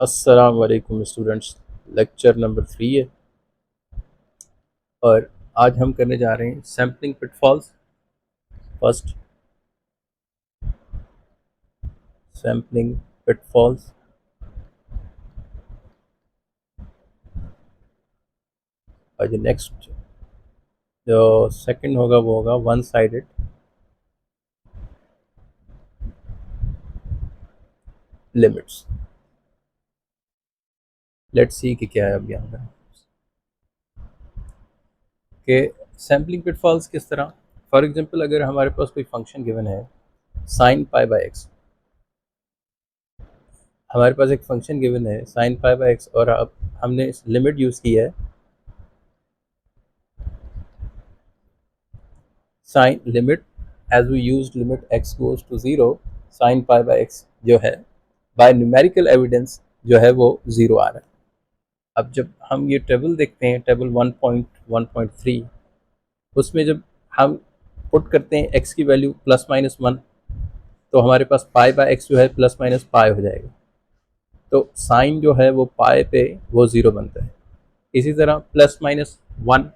अस्सलाम वालेकुम students. Lecture number 3 है और आज हम करने जा रहे हैं sampling pitfalls. First, sampling pitfalls. और जो नेक्स्ट जो सेकंड होगा वो होगा one sided limits. Let's see कि क्या है अब यहाँ पर कि सैम्पलिंग पिटफॉल्स किस तरह। फॉर एग्जांपल, अगर हमारे पास कोई फंक्शन गिवन है साइन पाई बाय एक्स, हमारे पास एक फंक्शन गिवन है साइन पाई बाय एक्स और अब हमने लिमिट यूज़ की है sine limit as we use limit X goes to zero, sine pi by X जो है बाय न्यूमेरिकल एविडेंस जो है वो ज़ीरो आ रहा है। अब जब हम ये टेबल देखते हैं, टेबल 1.1.3, उसमें जब हम पुट करते हैं एक्स की वैल्यू प्लस माइनस वन, तो हमारे पास पाई बाय एक्स जो है प्लस माइनस पाई हो जाएगा। तो साइन जो है वो पाई पे वो ज़ीरो बनता है। इसी तरह प्लस माइनस वन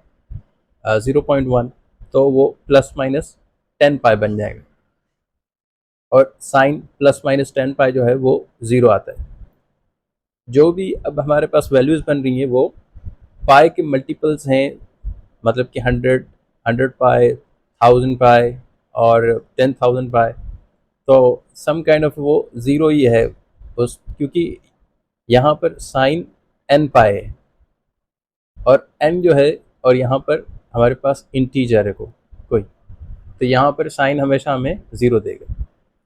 0.1, तो वो प्लस माइनस 10 पाई बन जाएगा और साइन प्लस माइनस 10 पाई जो है वो ज़ीरो आता है। जो भी अब हमारे पास वैल्यूज़ बन रही हैं वो पाई के मल्टीपल्स हैं, मतलब कि 100 पाई, 1000 पाई और 10,000 पाई। तो सम काइंड ऑफ वो ज़ीरो ही है उस, क्योंकि यहाँ पर साइन एन पाई है और एन जो है, और यहाँ पर हमारे पास इंटीजर है कोई, तो यहाँ पर साइन हमेशा हमें ज़ीरो देगा।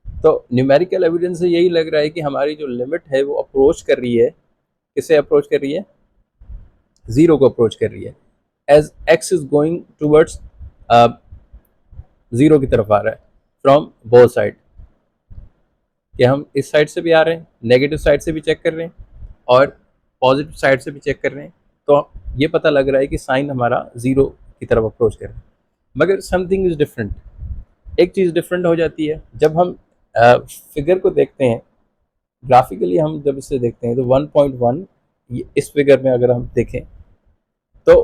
तो न्यूमेरिकल एविडेंस से यही लग रहा है कि हमारी जो लिमिट है वो अप्रोच कर रही है, किसे अप्रोच कर रही है? ज़ीरो को अप्रोच कर रही है। As X is going towards zero की तरफ आ रहा है फ्रॉम बोथ साइड, कि हम इस साइड से भी आ रहे हैं, नेगेटिव साइड से भी चेक कर रहे हैं और पॉजिटिव साइड से भी चेक कर रहे हैं। तो ये पता लग रहा है कि साइन हमारा ज़ीरो की तरफ अप्रोच कर रहा है। मगर समथिंग इज़ डिफरेंट। एक चीज़ डिफरेंट हो जाती है जब हम फिगर को देखते हैं ग्राफिकली। हम जब इसे देखते हैं तो 1.1 इस फिगर में अगर हम देखें तो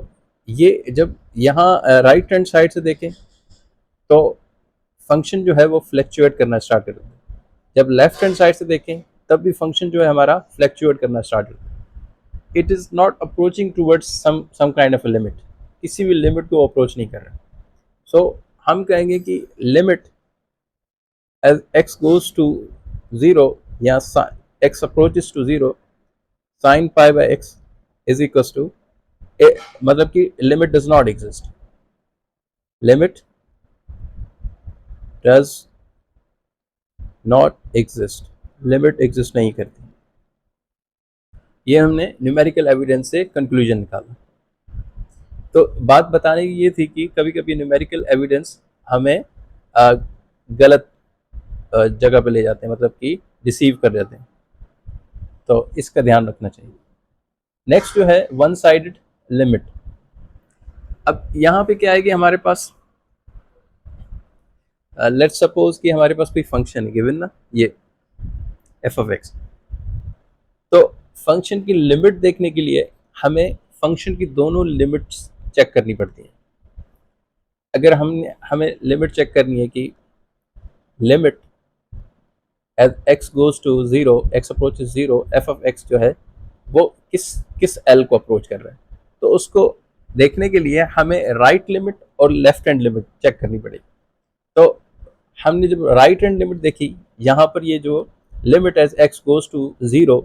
ये जब यहाँ राइट हैंड साइड से देखें तो फंक्शन जो है वो फ्लैक्चुएट करना स्टार्ट कर देता है। जब लेफ्ट हैंड साइड से देखें तब भी फंक्शन जो है हमारा फ्लैक्चुएट करना स्टार्ट कर देता है। It is not approaching towards some kind of a limit, किसी भी लिमिट को अप्रोच नहीं कर रहा। सो हम कहेंगे कि limit as x goes to zero या x approaches to zero, sine pi by x is equal to, मतलब कि limit does not exist, limit does not exist, limit exist नहीं करती। ये हमने न्यूमेरिकल एविडेंस से कंक्लूजन निकाला। तो बात बताने की ये थी कि कभी कभी न्यूमेरिकल एविडेंस हमें गलत जगह पे ले जाते हैं, मतलब कि डिसीव कर देते हैं, तो इसका ध्यान रखना चाहिए। नेक्स्ट जो है वन साइडेड लिमिट। अब यहाँ पे क्या है कि हमारे पास लेट्स सपोज कि हमारे पास कोई फंक्शन है गिवन ना, ये एफ ऑफ एक्स। तो फंक्शन की लिमिट देखने के लिए हमें फंक्शन की दोनों लिमिट्स चेक करनी पड़ती हैं। अगर हमें लिमिट चेक करनी है कि limit as x goes to zero, X approach zero, F of X जो है वो किस किस एल को अप्रोच कर रहा है, तो उसको देखने के लिए हमें राइट लिमिट और लेफ्ट हैंड लिमिट चेक करनी पड़ेगी। तो हमने जब राइट हैंड लिमिट देखी, यहाँ पर ये जो limit as x goes to zero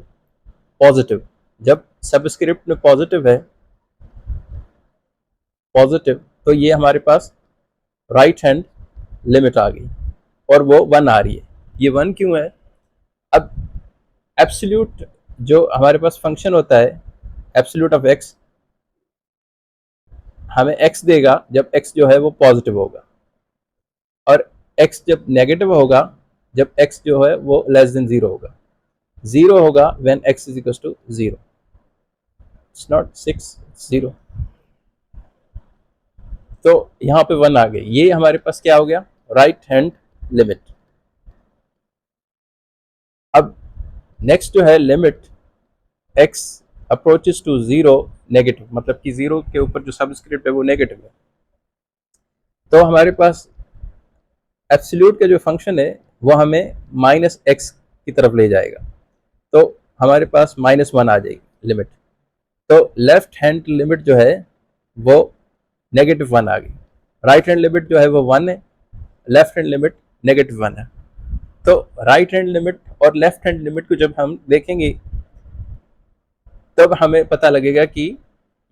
positive, जब सबस्क्रिप्ट में पॉजिटिव है, पॉजिटिव, तो ये हमारे पास राइट हैंड लिमिट आ गई और वो वन आ रही है। ये वन क्यों है? अब एब्सोल्यूट जो हमारे पास फंक्शन होता है, एब्सोल्यूट ऑफ एक्स हमें एक्स देगा जब एक्स जो है वो पॉजिटिव होगा, और एक्स जब नेगेटिव होगा जब एक्स जो है वो लेस देन ज़ीरो होगा। ज़ीरो होगा when X is equal to zero, it's not six, zero. तो यहाँ पे वन आ गई, ये हमारे पास क्या हो गया? Right hand limit. अब नेक्स्ट जो है limit x approaches to zero negative, मतलब कि जीरो के ऊपर जो सबस्क्रिप्ट है वो नेगेटिव है, तो हमारे पास एब्सोल्यूट का जो फंक्शन है वो हमें माइनस एक्स की तरफ ले जाएगा, तो हमारे पास माइनस वन आ जाएगी लिमिट। तो लेफ्ट हैंड लिमिट जो है वो नेगेटिव वन आ गई, राइट हैंड लिमिट जो है वो वन है, left hand limit negative one है। तो राइट हैंड लिमिट और लेफ्ट हैंड लिमिट को जब हम देखेंगे तब हमें पता लगेगा कि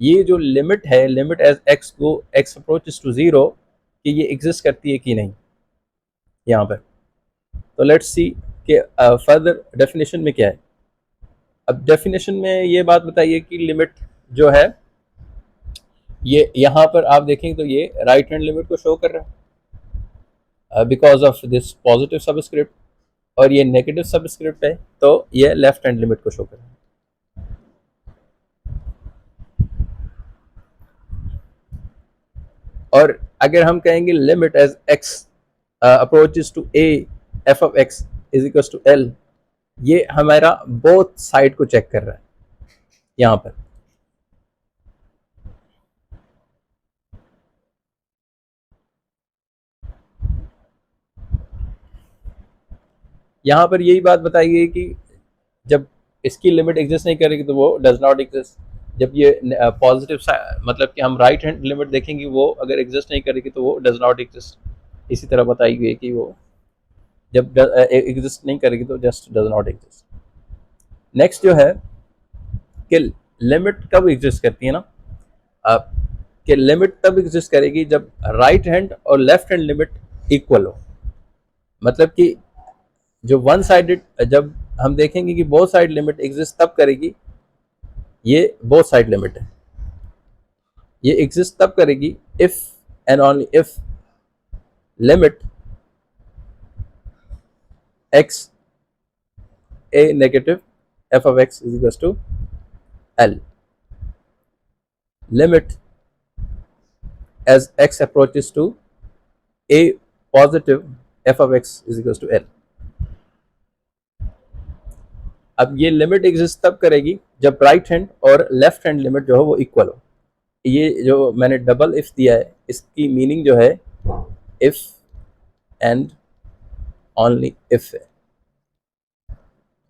ये जो लिमिट है, limit as X go X approaches to zero, कि ये एग्जिस्ट करती है कि नहीं यहाँ पर। तो लेट्स सी कि फर्दर डेफिनेशन में क्या है। अब डेफिनेशन में ये बात बताइए कि लिमिट जो है ये यहाँ पर आप देखेंगे तो ये राइट हैंड लिमिट को शो कर रहा है because of this positive subscript, और ये नेगेटिव सबस्क्रिप्ट है तो ये लेफ्ट हैंड लिमिट को शो कर रहा है। और अगर हम कहेंगे limit as X approaches to A F of X is equal to L, ये हमारा बोथ साइड को चेक कर रहा है यहाँ पर। यहाँ पर यही बात बताई गई कि जब इसकी लिमिट एग्जिस्ट नहीं करेगी तो वो डज नॉट एग्जिस्ट। जब ये पॉजिटिव मतलब कि हम राइट हैंड लिमिट देखेंगे वो अगर एग्जिस्ट नहीं करेगी तो वो डज नॉट एग्जिस्ट। इसी तरह बताई गई कि वो जब एग्जिस्ट नहीं करेगी तो just does not exist. Next जो है कि लिमिट कब एग्जिस्ट करती है ना, कि लिमिट तब एग्जिस्ट करेगी जब राइट हैंड और लेफ्ट हैंड लिमिट इक्वल हो। मतलब कि जो वन साइडेड, जब हम देखेंगे कि बोथ साइड लिमिट एग्जिस्ट तब करेगी, ये बोथ साइड लिमिट है, ये एग्जिस्ट तब करेगी if and only if limit X A negative F of X is equal to L, limit as x approaches to a positive f of x is equals to l। अब ये limit exist तब करेगी जब right hand और left hand limit जो है वो equal हो। ये जो मैंने डबल इफ दिया है इसकी मीनिंग जो है इफ एंड ओनली इफ है।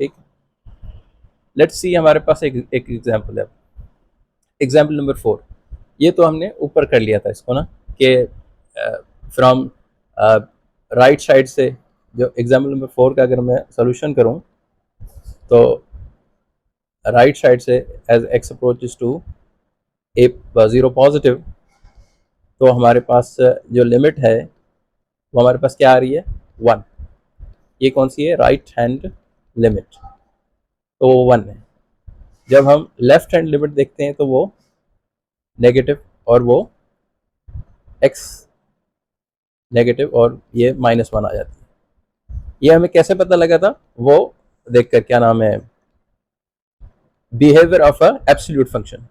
ठीक, लेट्स सी हमारे पास एक एग्जांपल है, एग्जांपल नंबर 4। ये तो हमने ऊपर कर लिया था इसको ना, कि फ्रॉम राइट साइड से जो एग्जाम्पल नंबर 4 का अगर मैं सोल्यूशन करूं तो राइट साइड से as X approaches to A zero positive, तो हमारे पास जो लिमिट है वो हमारे पास क्या आ रही है, वन। ये कौन सी है, राइट हैंड लिमिट, तो वो वन है। जब हम लेफ्ट हैंड लिमिट देखते हैं तो वो नेगेटिव, और वो एक्स नेगेटिव और ये माइनस वन आ जाती है। ये हमें कैसे पता लगा था, वो देखकर, क्या नाम है, behaviour of a absolute function.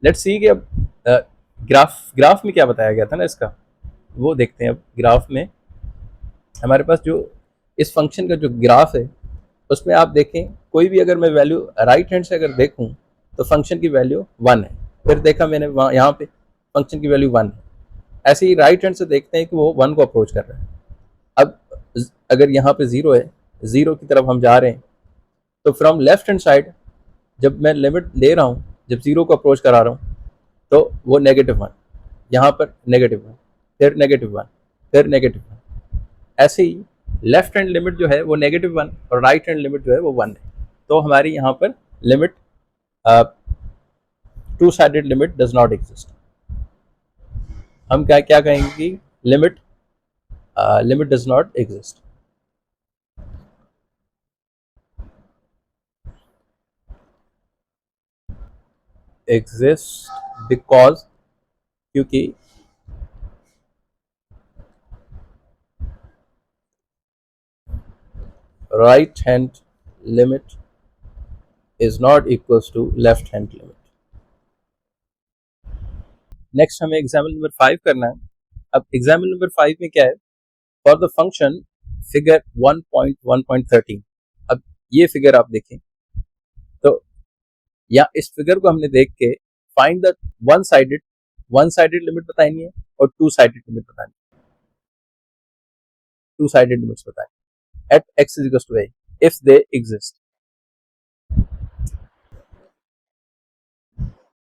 Let's see कि अब ग्राफ में क्या बताया गया था ना इसका, वो देखते हैं। अब ग्राफ में हमारे पास जो इस फंक्शन का जो ग्राफ है उसमें आप देखें, कोई भी अगर मैं वैल्यू राइट हैंड से अगर देखूं तो फंक्शन की वैल्यू वन है। फिर देखा मैंने वहाँ यहाँ पे फंक्शन की वैल्यू वन है। ऐसे ही राइट हैंड से देखते हैं कि वो वन को अप्रोच कर रहा है। अब अगर यहाँ पे जीरो है, जीरो की तरफ हम जा रहे हैं, तो फ्रॉम लेफ्ट हैंड साइड जब मैं लिमिट ले रहा हूँ, जब जीरो को अप्रोच करा रहा हूँ, तो वो नेगेटिव वन, यहाँ पर नेगेटिव वन, फिर नेगेटिव वन, फिर नेगेटिव वन। ऐसे ही लेफ्ट हैंड लिमिट जो है वो नेगेटिव वन और राइट हैंड लिमिट जो है वो वन है। तो हमारी यहाँ पर limit to sided limit does not exist. हम क्या क्या कहेंगे कि limit does not exist. Exist because, क्योंकि right hand limit is not equals to left hand limit। Next हमें एग्जाम्पल नंबर 5 करना है। अब एग्जाम्पल नंबर 5 में क्या है, फॉर द फंक्शन फिगर 1.1.13। अब ये फिगर आप देखें तो या इस फिगर को हमने देख के find the one sided limit बतानी है और टू साइडेड लिमिट बतानी है, टू साइडेड लिमिट्स बतानी at X is equal to A if they exist.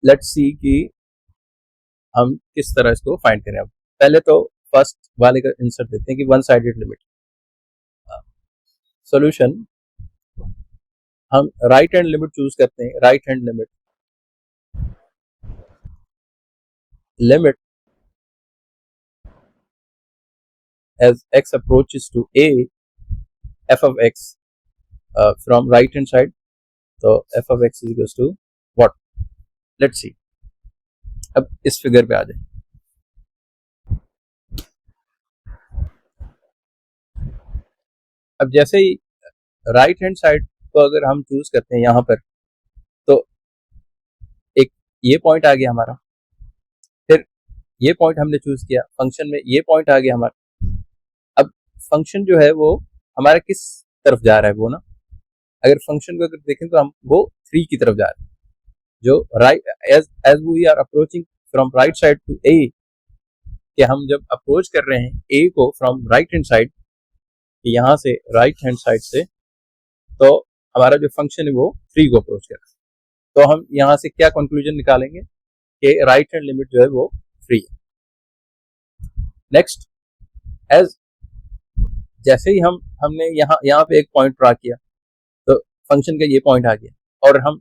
Let's see कि हम किस तरह इसको फाइंड करें। अब पहले तो फर्स्ट वाले का इंसर्ट देते हैं कि वन साइडेड लिमिट सॉल्यूशन, हम राइट हैंड लिमिट चूज करते हैं। Right hand limit as x approaches to a f of x from right hand side, so f of x is equals to what? Let's see। अब इस figure पे आ जाए। अब जैसे ही right hand side को अगर हम चूज करते हैं यहाँ पर, तो एक ये पॉइंट आ गया हमारा, फिर ये पॉइंट हमने चूज किया, फंक्शन में ये पॉइंट आ गया हमारा। अब फंक्शन जो है वो हमारा किस तरफ जा रहा है वो ना, अगर फंक्शन को अगर देखें तो हम वो 3 की तरफ जा रहे हैं, जो right as we are approaching from right side to a, कि हम जब अप्रोच कर रहे हैं ए को फ्रॉम राइट हैंड साइड, यहाँ से राइट हैंड साइड से, तो हमारा जो फंक्शन है वो 3 को अप्रोच कर रहा है। तो हम यहाँ से क्या कंक्लूजन निकालेंगे कि राइट हैंड लिमिट जो है वो 3 है। नेक्स्ट, एज जैसे ही हमने यहाँ पे एक पॉइंट ड्रा किया, तो फंक्शन का ये पॉइंट आ गया और हम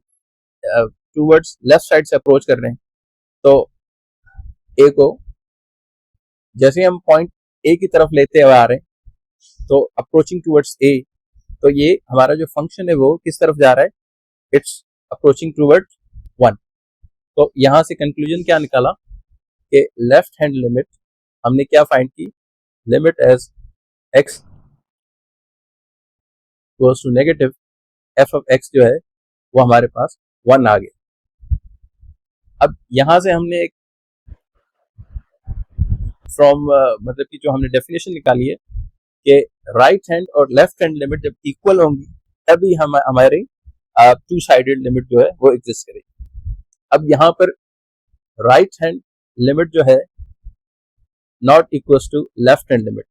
टूवर्ड्स लेफ्ट साइड से अप्रोच कर रहे हैं, तो ए को जैसे ही हम पॉइंट ए की तरफ लेते हुए आ रहे हैं, तो अप्रोचिंग टूवर्ड्स ए, तो ये हमारा जो फंक्शन है वो किस तरफ जा रहा है? It's approaching towards 1। तो यहां से कंक्लूजन क्या निकाला कि लेफ्ट हैंड लिमिट हमने क्या फाइंड की? Limit as x goes to negative F of X जो है वो हमारे पास 1 आ गया। अब यहां से हमने एक फ्रॉम मतलब कि जो हमने डेफिनेशन निकाली है कि राइट हैंड और लेफ्ट हैंड लिमिट जब इक्वल होंगी तभी हम हमारी टू साइडेड लिमिट जो है वो एग्जिस्ट करेगी। अब यहाँ पर राइट हैंड लिमिट जो है not equals to left hand limit,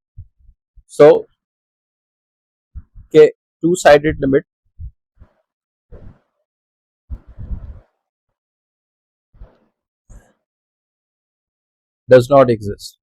so के two sided limit does not exist।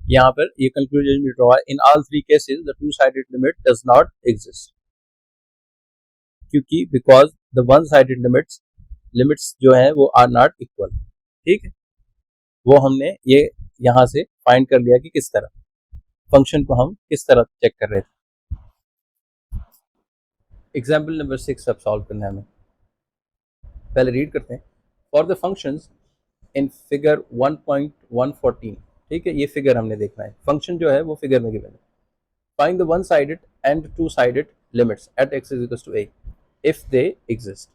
यहाँ पर ये कंक्लूजन भी ड्रॉ है, in all 3 cases the two sided limit does not exist, क्योंकि because the one sided limits जो है वो आर नॉट इक्वल। ठीक है, वो हमने ये यहाँ से फाइंड कर लिया कि किस तरह फंक्शन को हम किस तरह चेक कर रहे थे। एग्जाम्पल नंबर 6 अब सॉल्व करना है हमें। पहले रीड करते हैं। For the functions in figure 1.114, ठीक है, ये फिगर हमने देखना है, फंक्शन जो है वो फिगर में गिवन है। Find the one sided and two sided limits at X is equal to A if they exist.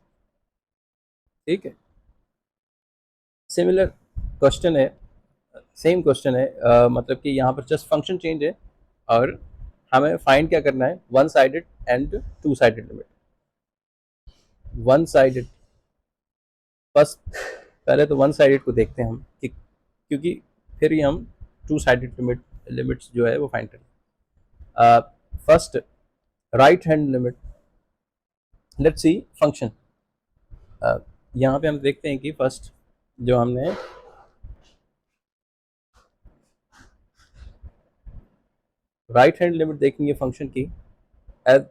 ठीक है, सिमिलर क्वेश्चन है, सेम क्वेश्चन है, मतलब कि यहाँ पर जस्ट फंक्शन चेंज है और हमें फाइंड क्या करना है? One sided and two sided limit. One sided, first पहले तो वन साइडेड को देखते हैं हम, क्योंकि फिर ही हम टू साइडेड लिमिट्स जो है वो फाइंड करें। First right hand limit, let's see function. यहाँ पे हम देखते हैं कि फर्स्ट जो हमने राइट हैंड लिमिट देखेंगे फंक्शन की, as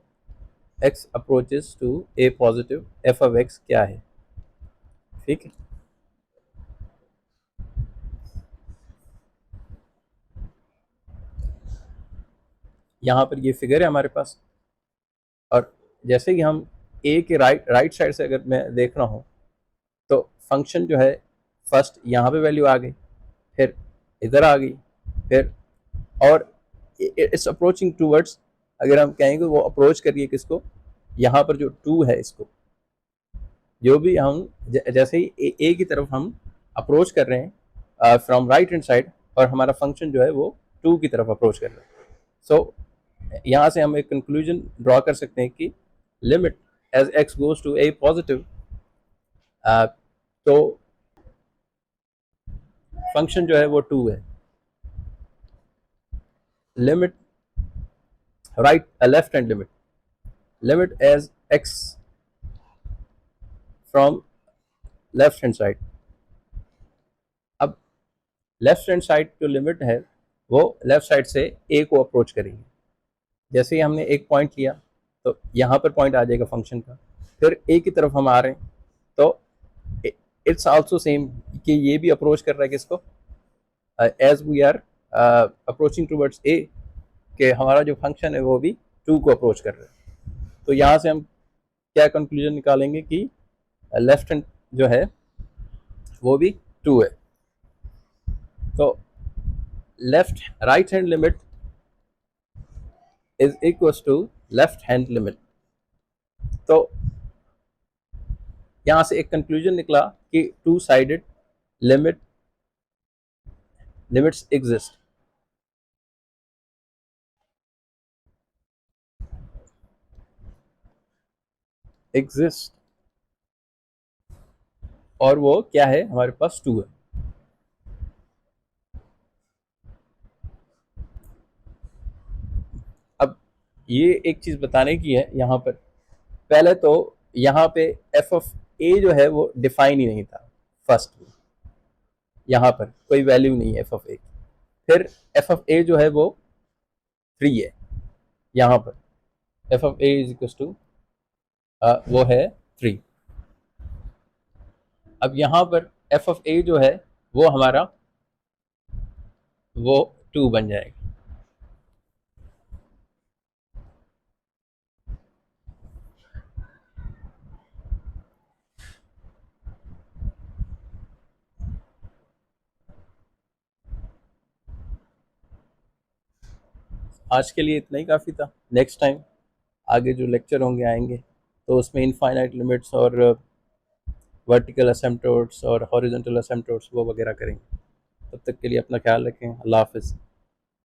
X approaches to A positive F of X क्या है। ठीक है, यहाँ पर ये फिगर है हमारे पास, और जैसे कि हम ए के राइट साइड से अगर मैं देख रहा हूँ, तो फंक्शन जो है फर्स्ट यहाँ पे वैल्यू आ गई, फिर इधर आ गई, फिर और इट्स अप्रोचिंग टूवर्ड्स, अगर हम कहेंगे वो अप्रोच करिए किसको? यहाँ पर जो 2 है इसको, जो भी हम जैसे ही ए की तरफ हम अप्रोच कर रहे हैं फ्रॉम राइट हैंड साइड, और हमारा फंक्शन जो है वो 2 की तरफ अप्रोच कर रहा है। सो यहाँ से हम एक कंक्लूजन ड्रॉ कर सकते हैं कि limit as x goes to A positive, तो फंक्शन जो है वो 2 है। Limit right left hand limit as X from left hand side. अब लेफ्ट हैंड साइड जो लिमिट है वो लेफ्ट साइड से ए को अप्रोच करेंगे। जैसे ही हमने एक पॉइंट लिया तो यहाँ पर पॉइंट आ जाएगा फंक्शन का, फिर ए की तरफ हम आ रहे हैं तो इट्स आल्सो सेम कि ये भी अप्रोच कर रहा है किसको, as we are approaching towards a, कि हमारा जो फंक्शन है वो भी 2 को अप्रोच कर रहा है। तो यहाँ से हम क्या कंक्लूजन निकालेंगे कि लेफ्ट हैंड जो है वो भी 2 है। तो left right hand limit is equal to left hand limit. तो यहाँ से एक कंक्लूजन निकला कि 2 साइडेड लिमिट्स एग्जिस्ट, और वो क्या है, हमारे पास 2 है। अब ये एक चीज बताने की है यहाँ पर, पहले तो यहाँ पे एफ ऑफ ए जो है वो डिफाइन ही नहीं था फर्स्ट में, यहाँ पर कोई वैल्यू नहीं है एफ ऑफ ए। फिर एफ ऑफ ए जो है वो 3 है, यहाँ पर F of A is equal to वो है 3। अब यहाँ पर एफ ऑफ ए जो है वो हमारा वो 2 बन जाएगा। आज के लिए इतना ही काफ़ी था। नेक्स्ट टाइम आगे जो लेक्चर होंगे आएंगे तो उसमें इनफाइनाइट लिमिट्स और वर्टिकल असिम्पटोट्स और हॉरिजॉन्टल असिम्पटोट्स वो वगैरह करेंगे। तब तक के लिए अपना ख्याल रखें। अल्लाह हाफिज़।